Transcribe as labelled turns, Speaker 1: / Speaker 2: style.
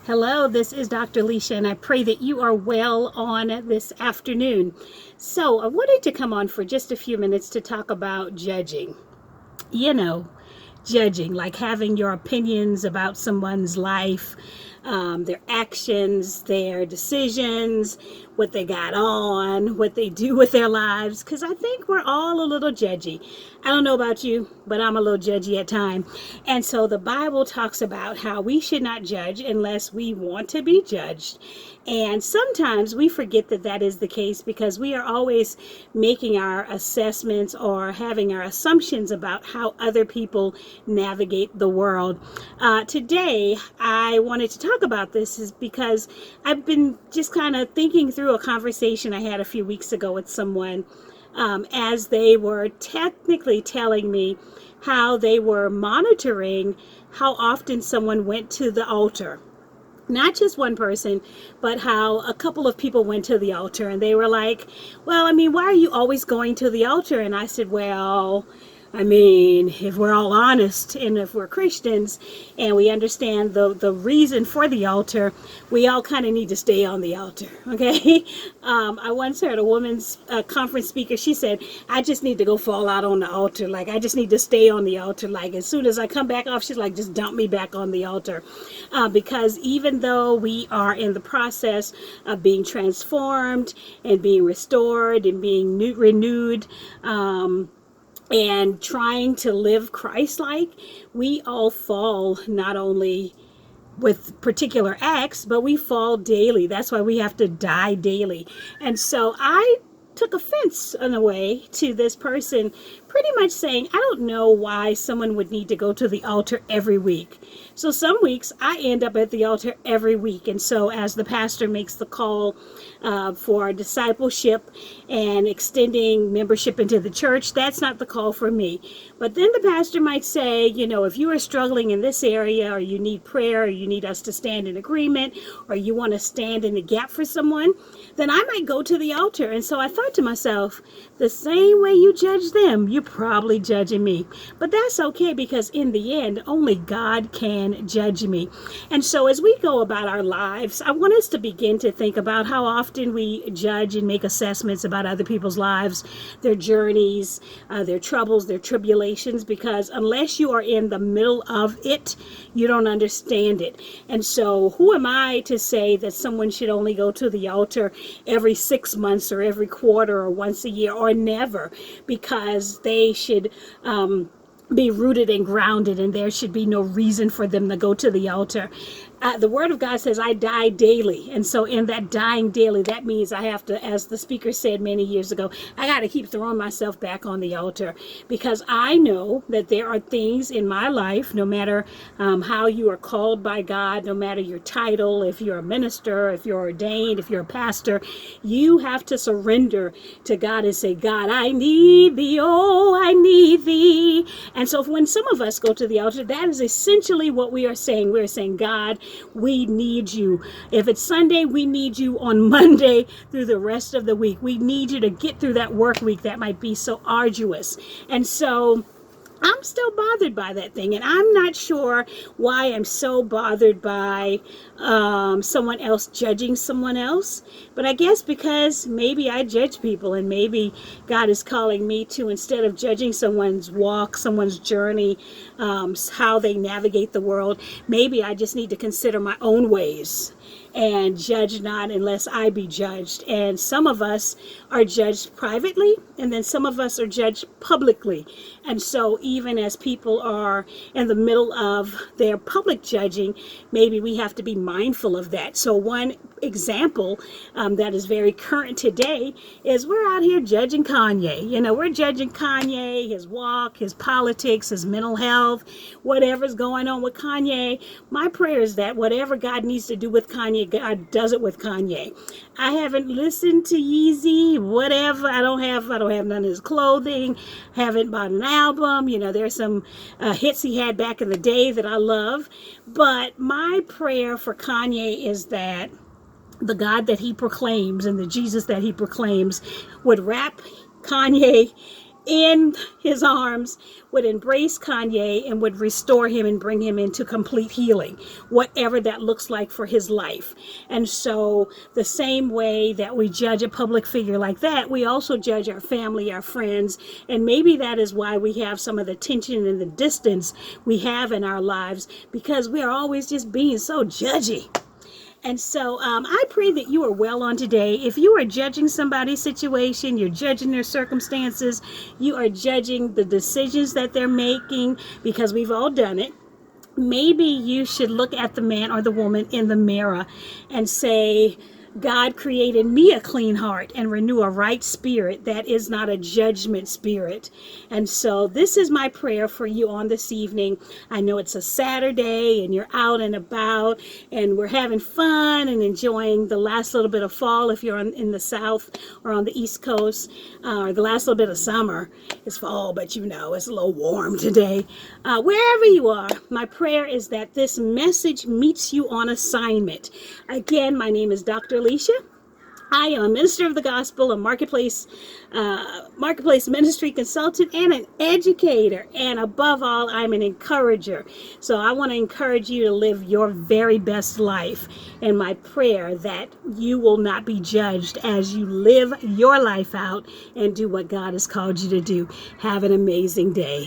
Speaker 1: Hello, this is Dr. Leisha, and I pray that you are well on this afternoon. So, I wanted to come on for just a few minutes to talk about judging. You know, judging, like having your opinions about someone's life, their actions, their decisions, what they got on, what they do with their lives. Because I think we're all a little judgy. I don't know about you, but I'm a little judgy at times. And so the Bible talks about how we should not judge unless we want to be judged. And sometimes we forget that that is the case because we are always making our assessments or having our assumptions about how other people navigate the world. Today, I wanted to talk about this is because I've been just kind of thinking through a conversation I had a few weeks ago with someone as they were technically telling me how they were monitoring how often someone went to the altar. Not just one person, but how a couple of people went to the altar and they were like, well, I mean, why are you always going to the altar? And I said, well, I mean, if we're all honest and if we're Christians and we understand the reason for the altar, we all kind of need to stay on the altar, okay? I once heard a woman's conference speaker, she said, I just need to go fall out on the altar. Like, I just need to stay on the altar. Like, as soon as I come back off, she's like, just dump me back on the altar. Because even though we are in the process of being transformed and being restored and being renewed, and trying to live Christ-like, we all fall not only with particular acts, but we fall daily. That's why we have to die daily. And so I took offense in a way to this person pretty much saying, I don't know why someone would need to go to the altar every week. So some weeks I end up at the altar every week. And so as the pastor makes the call for discipleship and extending membership into the church, that's not the call for me. But then the pastor might say, you know, if you are struggling in this area, or you need prayer, or you need us to stand in agreement, or you want to stand in the gap for someone, then I might go to the altar. And so I thought to myself, the same way you judge them, you're probably judging me. But that's okay, because in the end, only God can judge me. And so as we go about our lives, I want us to begin to think about how often we judge and make assessments about other people's lives, their journeys, their troubles, their tribulations, because unless you are in the middle of it, you don't understand it. And so who am I to say that someone should only go to the altar every 6 months or every quarter or once a year or never, because they should be rooted and grounded, and there should be no reason for them to go to the altar. The Word of God says, I die daily. And so in that dying daily, that means I have to, as the speaker said many years ago, I got to keep throwing myself back on the altar, because I know that there are things in my life, no matter how you are called by God, no matter your title, if you're a minister, if you're ordained, if you're a pastor, you have to surrender to God and say, God, I need thee, oh, I need thee. And so when some of us go to the altar, that is essentially what we are saying. We're saying, God, we need you. If it's Sunday, we need you on Monday through the rest of the week. We need you to get through that work week that might be so arduous. And so I'm still bothered by that thing, and I'm not sure why I'm so bothered by someone else judging someone else. But I guess because maybe I judge people, and maybe God is calling me to, instead of judging someone's walk, someone's journey, how they navigate the world, maybe I just need to consider my own ways and judge not unless I be judged. And some of us are judged privately, and then some of us are judged publicly. And so even as people are in the middle of their public judging, maybe we have to be mindful of that. So one example that is very current today is we're out here judging Kanye. You know, we're judging Kanye, his walk, his politics, his mental health, whatever's going on with Kanye. My prayer is that whatever God needs to do with Kanye, God does it with Kanye. I haven't listened to Yeezy, whatever. I don't have none of his clothing. Haven't bought an album. You know, there's some hits he had back in the day that I love. But my prayer for Kanye is that the God that he proclaims and the Jesus that he proclaims would wrap Kanye in his arms, would embrace Kanye and would restore him and bring him into complete healing, whatever that looks like for his life. And so the same way that we judge a public figure like that, we also judge our family, our friends, and maybe that is why we have some of the tension and the distance we have in our lives, because we are always just being so judgy. And so I pray that you are well on today. If you are judging somebody's situation, you're judging their circumstances, you are judging the decisions that they're making, because we've all done it. Maybe you should look at the man or the woman in the mirror and say, God created me a clean heart and renew a right spirit that is not a judgment spirit. And so this is my prayer for you on this evening. I know it's a Saturday and you're out and about and we're having fun and enjoying the last little bit of fall if you're in the South or on the East Coast, or the last little bit of summer. It's fall, but you know, it's a little warm today. Wherever you are, my prayer is that this message meets you on assignment. Again, my name is Dr. Alicia. I am a minister of the gospel, a marketplace ministry consultant, and an educator. And above all, I'm an encourager. So I want to encourage you to live your very best life. And my prayer that you will not be judged as you live your life out and do what God has called you to do. Have an amazing day.